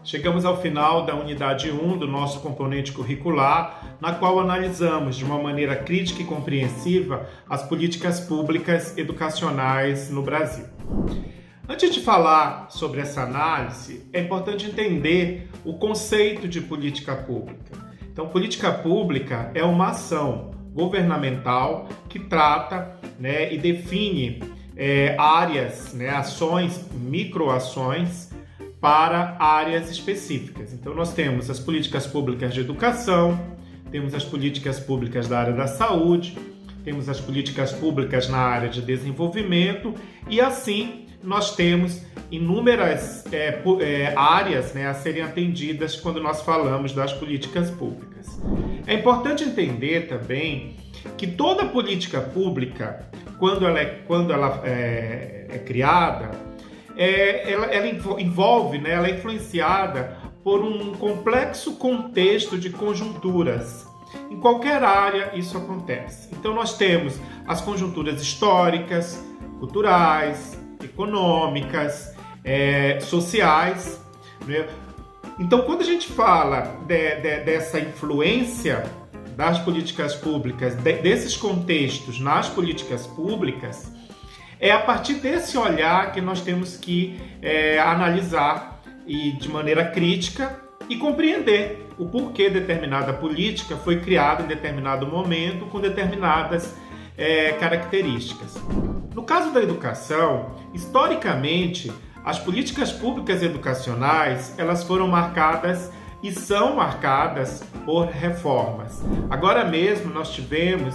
chegamos ao final da unidade 1 do nosso componente curricular, na qual analisamos de uma maneira crítica e compreensiva as políticas públicas educacionais no Brasil. Antes de falar sobre essa análise, é importante entender o conceito de política pública. Então, política pública é uma ação governamental que trata, e define áreas, ações, microações para áreas específicas. Então, nós temos as políticas públicas de educação, temos as políticas públicas da área da saúde, temos as políticas públicas na área de desenvolvimento e assim nós temos inúmeras áreas a serem atendidas quando nós falamos das políticas públicas. É importante entender também que toda política pública, quando ela é criada, ela envolve, ela é influenciada por um complexo contexto de conjunturas. Em qualquer área isso acontece. Então nós temos as conjunturas históricas, culturais, econômicas, sociais. Então, quando a gente fala dessa influência das políticas públicas, desses contextos nas políticas públicas, é a partir desse olhar que nós temos que analisar e de maneira crítica e compreender o porquê determinada política foi criada em determinado momento com determinadas características. No caso da educação, historicamente, as políticas públicas educacionais, elas foram marcadas e são marcadas por reformas. Agora mesmo nós tivemos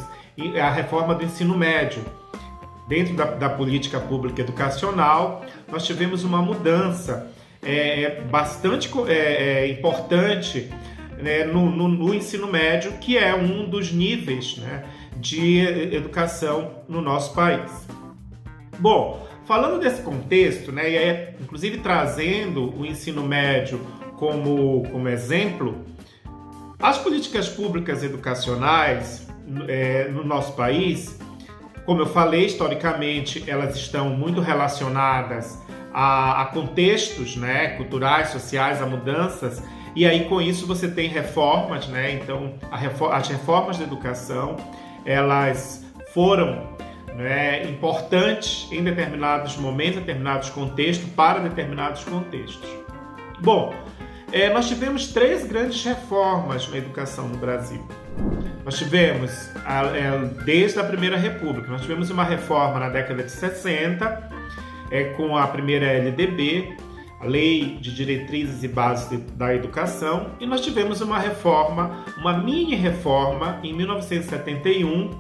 a reforma do ensino médio. Dentro da política pública educacional, nós tivemos uma mudança bastante importante no ensino médio, que é um dos níveis de educação no nosso país. Bom, falando desse contexto, inclusive trazendo o ensino médio como exemplo, as políticas públicas educacionais no nosso país, como eu falei, historicamente, elas estão muito relacionadas a contextos culturais, sociais, a mudanças, e aí com isso você tem reformas, então as reformas da educação, elas foram importantes em determinados momentos, determinados contextos, para determinados contextos. Bom, nós tivemos 3 grandes reformas na educação no Brasil. Nós tivemos, desde a Primeira República, nós tivemos uma reforma na década de 60, com a primeira LDB, a Lei de Diretrizes e Bases da Educação, e nós tivemos uma reforma, uma mini-reforma, em 1971,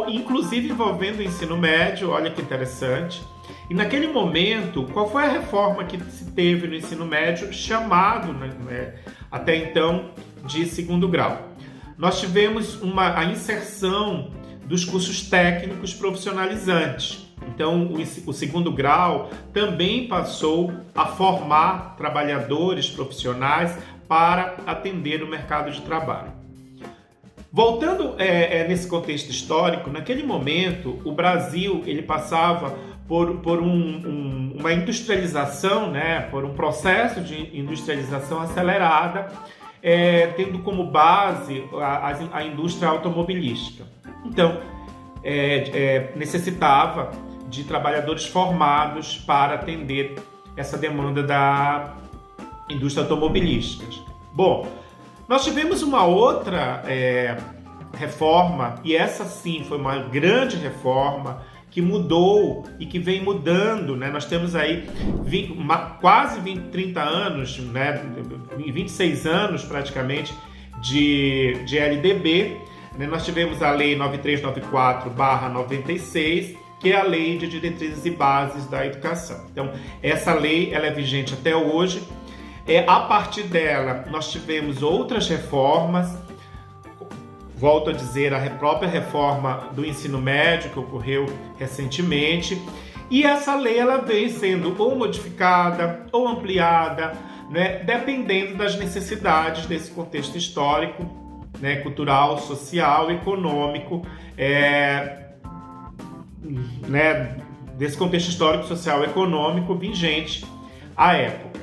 inclusive envolvendo o ensino médio, olha que interessante. E naquele momento, qual foi a reforma que se teve no ensino médio, chamado até então de segundo grau? Nós tivemos a inserção dos cursos técnicos profissionalizantes. Então, o segundo grau também passou a formar trabalhadores profissionais para atender o mercado de trabalho. Voltando nesse contexto histórico, naquele momento, o Brasil ele passava por uma industrialização, por um processo de industrialização acelerada, tendo como base a indústria automobilística. Então, necessitava de trabalhadores formados para atender essa demanda da indústria automobilística. Bom, nós tivemos uma outra reforma, e essa sim foi uma grande reforma que mudou e que vem mudando, Nós temos aí quase 30 anos, 26 anos praticamente de LDB. Nós tivemos a Lei 9394/96, que é a Lei de Diretrizes e Bases da Educação. Então, essa lei ela é vigente até hoje. A partir dela, nós tivemos outras reformas. Volto a dizer, a própria reforma do ensino médio, que ocorreu recentemente. E essa lei ela vem sendo ou modificada ou ampliada, dependendo das necessidades desse contexto histórico, cultural, social, econômico, desse contexto histórico, social, econômico vigente à época.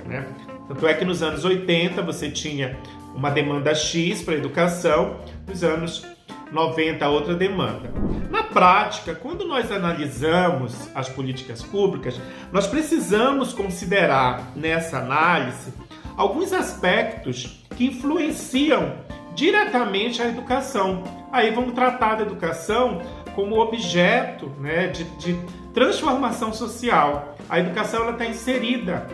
Tanto é que nos anos 80 você tinha uma demanda X para a educação, nos anos 90 outra demanda. Na prática, quando nós analisamos as políticas públicas, nós precisamos considerar nessa análise alguns aspectos que influenciam diretamente a educação. Aí vamos tratar da educação como objeto, né, de transformação social. A educação está inserida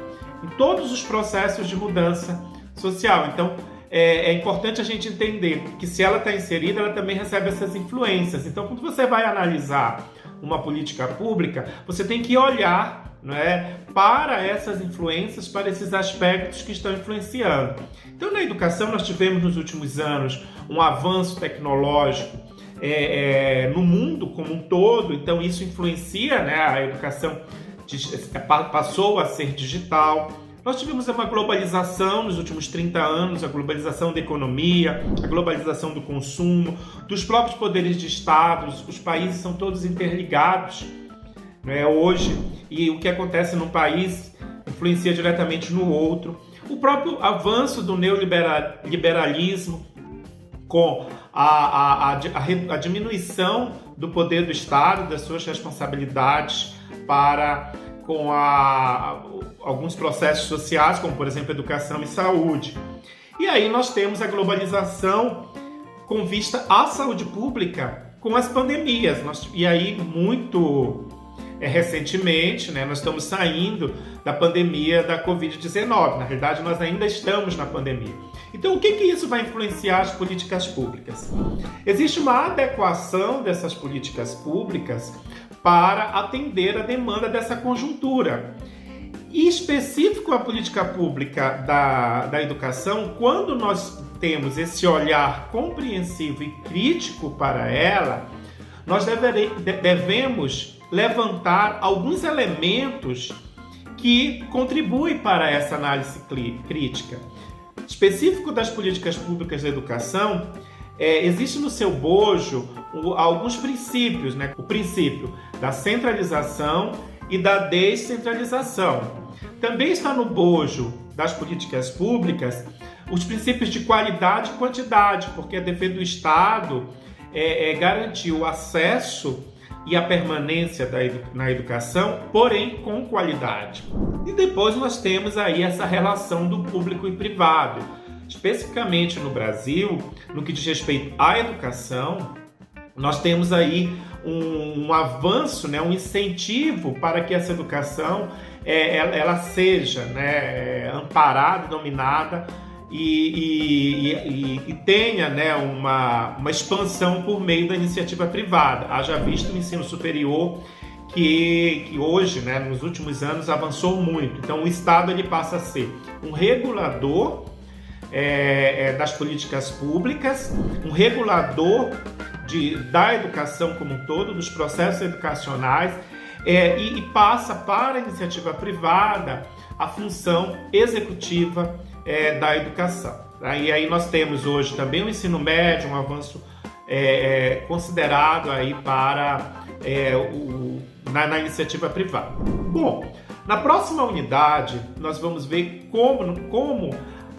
em todos os processos de mudança social. Então, é importante a gente entender que se ela está inserida, ela também recebe essas influências. Então, quando você vai analisar uma política pública, você tem que olhar, né, para essas influências, para esses aspectos que estão influenciando. Então, na educação, nós tivemos nos últimos anos um avanço tecnológico no mundo como um todo. Então, isso influencia, né, a educação passou a ser digital. Nós tivemos uma globalização nos últimos 30 anos, a globalização da economia, a globalização do consumo, dos próprios poderes de Estado. Os países são todos interligados, né, hoje, e o que acontece num país influencia diretamente no outro. O próprio avanço do neoliberalismo com a diminuição do poder do Estado, das suas responsabilidades com alguns processos sociais, como, por exemplo, educação e saúde. E aí nós temos a globalização com vista à saúde pública com as pandemias. E aí, muito recentemente, né, nós estamos saindo da pandemia da Covid-19. Na verdade, nós ainda estamos na pandemia. Então, o que isso vai influenciar as políticas públicas? Existe uma adequação dessas políticas públicas para atender a demanda dessa conjuntura. E específico a política pública da educação, quando nós temos esse olhar compreensivo e crítico para ela, nós devemos levantar alguns elementos que contribuem para essa análise crítica. Específico das políticas públicas da educação, existe no seu bojo alguns princípios, né? O princípio da centralização e da descentralização. Também está no bojo das políticas públicas os princípios de qualidade e quantidade, porque a defesa do Estado garantir o acesso e a permanência na educação, porém com qualidade. E depois nós temos aí essa relação do público e privado. Especificamente no Brasil, no que diz respeito à educação, nós temos aí um avanço, né, um incentivo para que essa educação ela seja, né, amparada, dominada e tenha, né, uma expansão por meio da iniciativa privada. Haja visto o ensino superior que hoje, né, nos últimos anos, avançou muito. Então, o Estado ele passa a ser um regulador das políticas públicas, um regulador da educação como um todo, dos processos educacionais, e passa para a iniciativa privada a função executiva da educação. E aí nós temos hoje também o ensino médio, um avanço considerado aí na iniciativa privada. Bom, na próxima unidade nós vamos ver como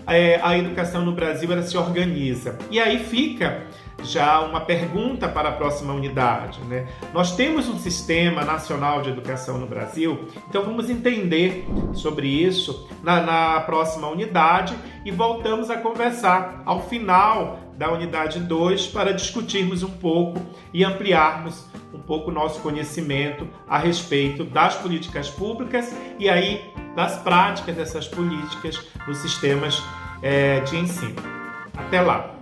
a educação no Brasil ela se organiza. E aí fica já uma pergunta para a próxima unidade, né? Nós temos um Sistema Nacional de Educação no Brasil, então vamos entender sobre isso na próxima unidade e voltamos a conversar ao final da unidade 2 para discutirmos um pouco e ampliarmos um pouco o nosso conhecimento a respeito das políticas públicas e aí das práticas dessas políticas nos sistemas de ensino. Até lá!